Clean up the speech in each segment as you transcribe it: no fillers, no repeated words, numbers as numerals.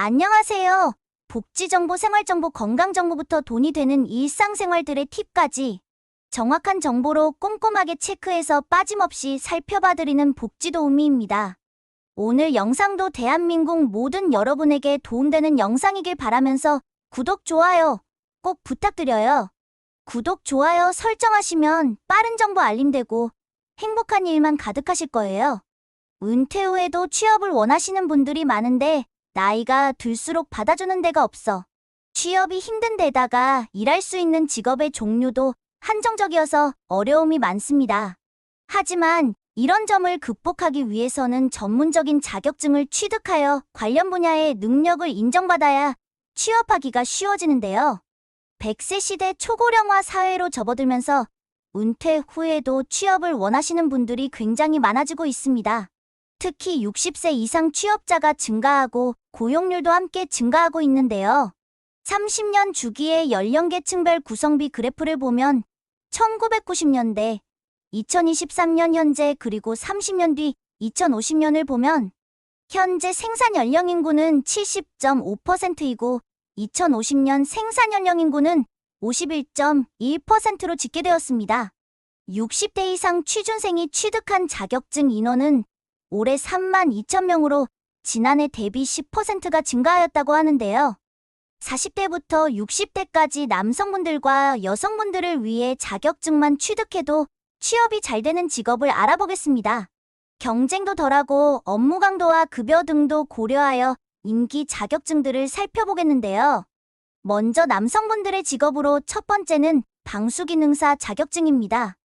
안녕하세요. 복지정보, 생활정보, 건강정보부터 돈이 되는 일상생활들의 팁까지 정확한 정보로 꼼꼼하게 체크해서 빠짐없이 살펴봐드리는 복지도우미입니다. 오늘 영상도 대한민국 모든 여러분에게 도움되는 영상이길 바라면서 구독, 좋아요 꼭 부탁드려요. 구독, 좋아요 설정하시면 빠른 정보 알림되고 행복한 일만 가득하실 거예요. 은퇴 후에도 취업을 원하시는 분들이 많은데 나이가 들수록 받아주는 데가 없어. 취업이 힘든 데다가 일할 수 있는 직업의 종류도 한정적이어서 어려움이 많습니다. 하지만 이런 점을 극복하기 위해서는 전문적인 자격증을 취득하여 관련 분야의 능력을 인정받아야 취업하기가 쉬워지는데요. 100세 시대 초고령화 사회로 접어들면서 은퇴 후에도 취업을 원하시는 분들이 굉장히 많아지고 있습니다. 특히 60세 이상 취업자가 증가하고 고용률도 함께 증가하고 있는데요. 30년 주기의 연령계층별 구성비 그래프를 보면 1990년대, 2023년 현재 그리고 30년 뒤 2050년을 보면 현재 생산연령 인구는 70.5%이고 2050년 생산연령 인구는 51.1%로 집계되었습니다. 60대 이상 취준생이 취득한 자격증 인원은 올해 32,000명으로 지난해 대비 10%가 증가하였다고 하는데요. 40대부터 60대까지 남성분들과 여성분들을 위해 자격증만 취득해도 취업이 잘 되는 직업을 알아보겠습니다. 경쟁도 덜하고 업무 강도와 급여 등도 고려하여 임기 자격증들을 살펴보겠는데요. 먼저 남성분들의 직업으로 첫 번째는 방수기능사 자격증입니다.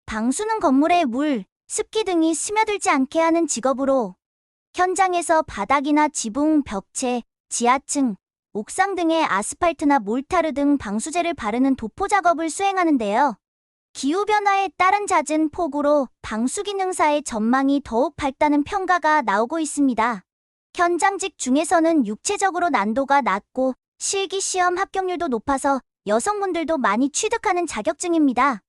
방수는 건물에 물, 습기 등이 스며들지 않게 하는 직업으로 현장에서 바닥이나 지붕, 벽체, 지하층, 옥상 등의 아스팔트나 몰타르 등 방수제를 바르는 도포 작업을 수행하는데요. 기후변화에 따른 잦은 폭우로 방수기능사의 전망이 더욱 밝다는 평가가 나오고 있습니다. 현장직 중에서는 육체적으로 난도가 낮고 실기시험 합격률도 높아서 여성분들도 많이 취득하는 자격증입니다.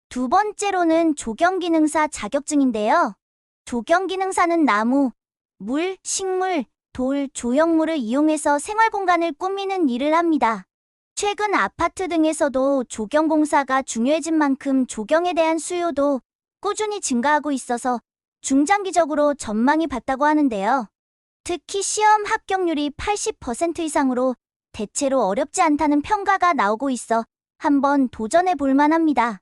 두 번째로는 조경기능사 자격증인데요. 조경기능사는 나무, 물, 식물, 돌, 조형물을 이용해서 생활공간을 꾸미는 일을 합니다. 최근 아파트 등에서도 조경공사가 중요해진 만큼 조경에 대한 수요도 꾸준히 증가하고 있어서 중장기적으로 전망이 밝다고 하는데요. 특히 시험 합격률이 80% 이상으로 대체로 어렵지 않다는 평가가 나오고 있어 한번 도전해 볼 만합니다.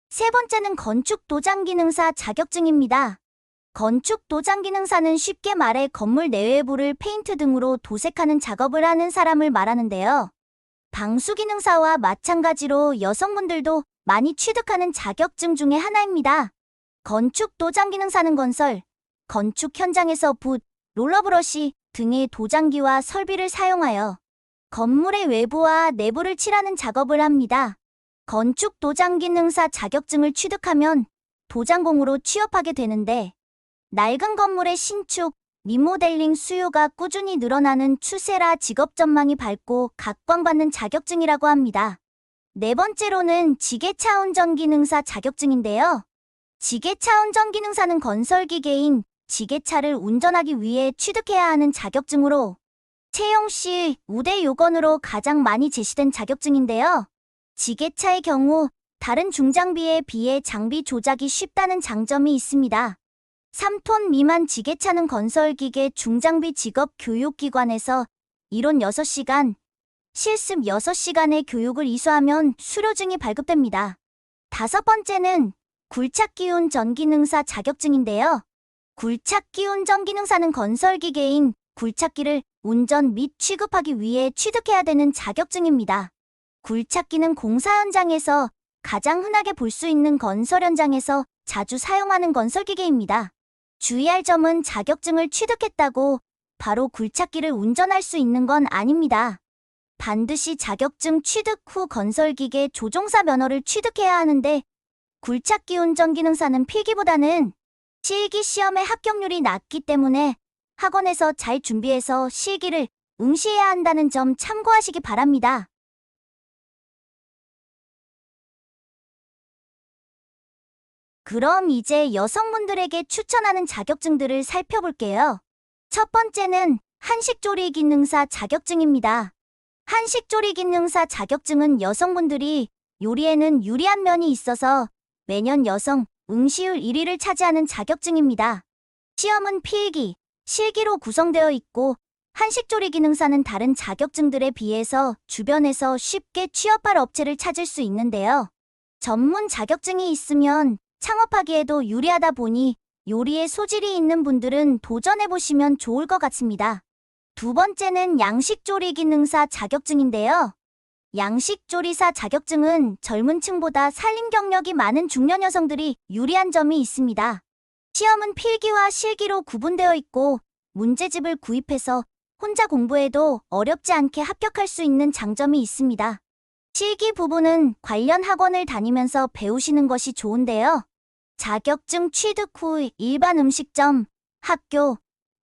세 번째는 건축도장기능사 자격증입니다. 건축도장기능사는 쉽게 말해 건물 내외부를 페인트 등으로 도색하는 작업을 하는 사람을 말하는데요. 방수기능사와 마찬가지로 여성분들도 많이 취득하는 자격증 중에 하나입니다. 건축도장기능사는 건설, 건축 현장에서 붓, 롤러브러시 등의 도장기와 설비를 사용하여 건물의 외부와 내부를 칠하는 작업을 합니다. 건축 도장기능사 자격증을 취득하면 도장공으로 취업하게 되는데 낡은 건물의 신축, 리모델링 수요가 꾸준히 늘어나는 추세라 직업 전망이 밝고 각광받는 자격증이라고 합니다. 네 번째로는 지게차운전기능사 자격증인데요. 지게차운전기능사는 건설기계인 지게차를 운전하기 위해 취득해야 하는 자격증으로 채용 시 우대 요건으로 가장 많이 제시된 자격증인데요. 지게차의 경우 다른 중장비에 비해 장비 조작이 쉽다는 장점이 있습니다. 3톤 미만 지게차는 건설기계 중장비 직업 교육기관에서 이론 6시간, 실습 6시간의 교육을 이수하면 수료증이 발급됩니다. 다섯 번째는 굴착기 운전기능사 자격증인데요. 굴착기 운전기능사는 건설기계인 굴착기를 운전 및 취급하기 위해 취득해야 되는 자격증입니다. 굴착기는 공사 현장에서 가장 흔하게 볼 수 있는 건설 현장에서 자주 사용하는 건설기계입니다. 주의할 점은 자격증을 취득했다고 바로 굴착기를 운전할 수 있는 건 아닙니다. 반드시 자격증 취득 후 건설기계 조종사 면허를 취득해야 하는데 굴착기 운전기능사는 필기보다는 실기 시험의 합격률이 낮기 때문에 학원에서 잘 준비해서 실기를 응시해야 한다는 점 참고하시기 바랍니다. 그럼 이제 여성분들에게 추천하는 자격증들을 살펴볼게요. 첫 번째는 한식조리 기능사 자격증입니다. 한식조리 기능사 자격증은 여성분들이 요리에는 유리한 면이 있어서 매년 여성 응시율 1위를 차지하는 자격증입니다. 시험은 필기, 실기로 구성되어 있고 한식조리 기능사는 다른 자격증들에 비해서 주변에서 쉽게 취업할 업체를 찾을 수 있는데요. 전문 자격증이 있으면 창업하기에도 유리하다 보니 요리에 소질이 있는 분들은 도전해보시면 좋을 것 같습니다. 두 번째는 양식조리 기능사 자격증인데요. 양식조리사 자격증은 젊은 층보다 살림 경력이 많은 중년 여성들이 유리한 점이 있습니다. 시험은 필기와 실기로 구분되어 있고 문제집을 구입해서 혼자 공부해도 어렵지 않게 합격할 수 있는 장점이 있습니다. 실기 부분은 관련 학원을 다니면서 배우시는 것이 좋은데요. 자격증 취득 후 일반 음식점, 학교,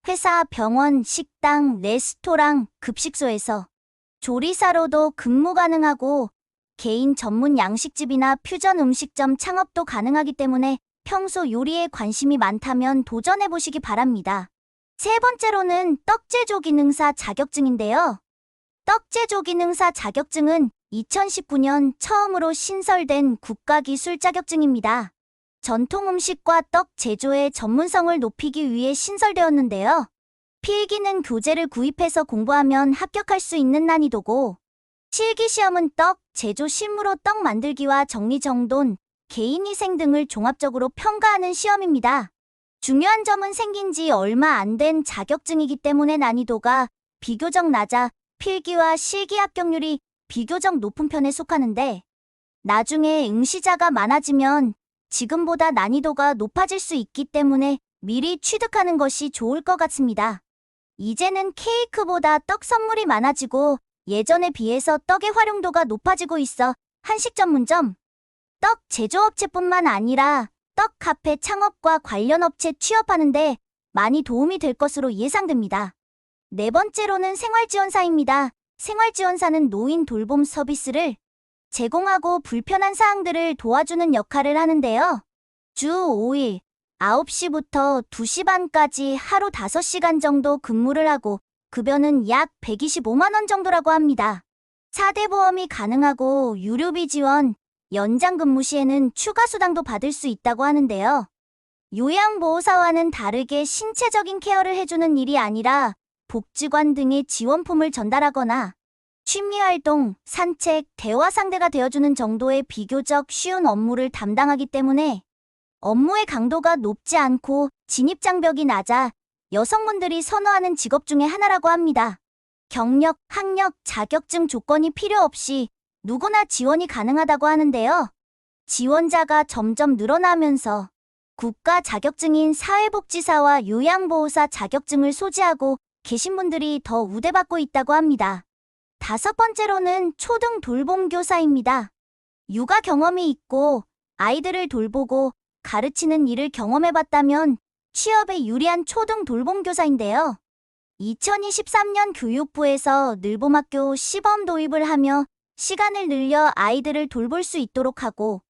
회사, 병원, 식당, 레스토랑, 급식소에서 조리사로도 근무 가능하고 개인 전문 양식집이나 퓨전 음식점 창업도 가능하기 때문에 평소 요리에 관심이 많다면 도전해보시기 바랍니다. 세 번째로는 떡제조 기능사 자격증인데요. 떡제조 기능사 자격증은 2019년 처음으로 신설된 국가기술 자격증입니다. 전통 음식과 떡 제조의 전문성을 높이기 위해 신설되었는데요. 필기는 교재를 구입해서 공부하면 합격할 수 있는 난이도고, 실기 시험은 떡 제조 실무로 떡 만들기와 정리정돈, 개인위생 등을 종합적으로 평가하는 시험입니다. 중요한 점은 생긴 지 얼마 안 된 자격증이기 때문에 난이도가 비교적 낮아 필기와 실기 합격률이 비교적 높은 편에 속하는데, 나중에 응시자가 많아지면 지금보다 난이도가 높아질 수 있기 때문에 미리 취득하는 것이 좋을 것 같습니다. 이제는 케이크보다 떡 선물이 많아지고 예전에 비해서 떡의 활용도가 높아지고 있어 한식 전문점, 떡 제조업체뿐만 아니라 떡 카페 창업과 관련 업체 취업하는데 많이 도움이 될 것으로 예상됩니다. 네 번째로는 생활지원사입니다. 생활지원사는 노인 돌봄 서비스를 제공하고 불편한 사항들을 도와주는 역할을 하는데요. 주 5일 9시부터 2시 반까지 하루 5시간 정도 근무를 하고 급여는 약 125만 원 정도라고 합니다. 4대 보험이 가능하고 유료비 지원, 연장 근무 시에는 추가 수당도 받을 수 있다고 하는데요. 요양보호사와는 다르게 신체적인 케어를 해주는 일이 아니라 복지관 등의 지원품을 전달하거나 취미활동, 산책, 대화 상대가 되어주는 정도의 비교적 쉬운 업무를 담당하기 때문에 업무의 강도가 높지 않고 진입장벽이 낮아 여성분들이 선호하는 직업 중에 하나라고 합니다. 경력, 학력, 자격증 조건이 필요 없이 누구나 지원이 가능하다고 하는데요. 지원자가 점점 늘어나면서 국가 자격증인 사회복지사와 요양보호사 자격증을 소지하고 계신 분들이 더 우대받고 있다고 합니다. 다섯 번째로는 초등 돌봄교사입니다. 육아 경험이 있고 아이들을 돌보고 가르치는 일을 경험해봤다면 취업에 유리한 초등 돌봄교사인데요. 2023년 교육부에서 늘봄학교 시범 도입을 하며 시간을 늘려 아이들을 돌볼 수 있도록 하고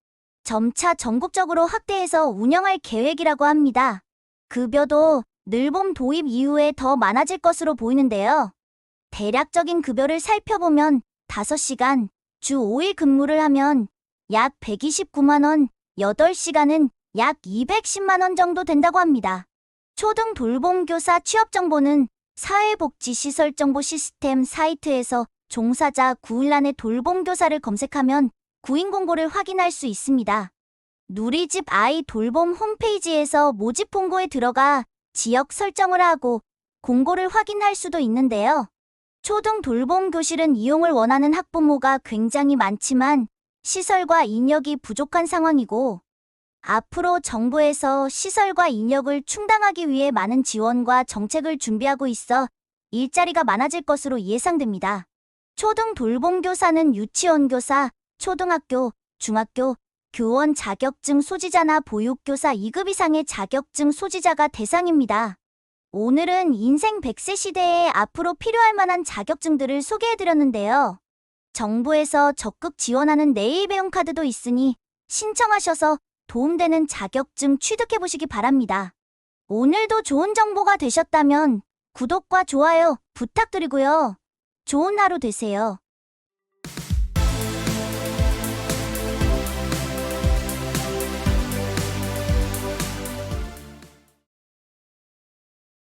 점차 전국적으로 확대해서 운영할 계획이라고 합니다. 급여도 늘봄 도입 이후에 더 많아질 것으로 보이는데요. 대략적인 급여를 살펴보면 5시간, 주 5일 근무를 하면 약 129만 원, 8시간은 약 210만 원 정도 된다고 합니다. 초등 돌봄교사 취업 정보는 사회복지시설정보 시스템 사이트에서 종사자 구일란의 돌봄교사를 검색하면 구인 공고를 확인할 수 있습니다. 누리집 아이 돌봄 홈페이지에서 모집 홍보에 들어가 지역 설정을 하고 공고를 확인할 수도 있는데요. 초등 돌봄 교실은 이용을 원하는 학부모가 굉장히 많지만 시설과 인력이 부족한 상황이고 앞으로 정부에서 시설과 인력을 충당하기 위해 많은 지원과 정책을 준비하고 있어 일자리가 많아질 것으로 예상됩니다. 초등 돌봄 교사는 유치원 교사, 초등학교, 중학교, 교원 자격증 소지자나 보육교사 2급 이상의 자격증 소지자가 대상입니다. 오늘은 인생 100세 시대에 앞으로 필요할 만한 자격증들을 소개해드렸는데요. 정부에서 적극 지원하는 내일 배움 카드도 있으니 신청하셔서 도움되는 자격증 취득해보시기 바랍니다. 오늘도 좋은 정보가 되셨다면 구독과 좋아요 부탁드리고요. 좋은 하루 되세요.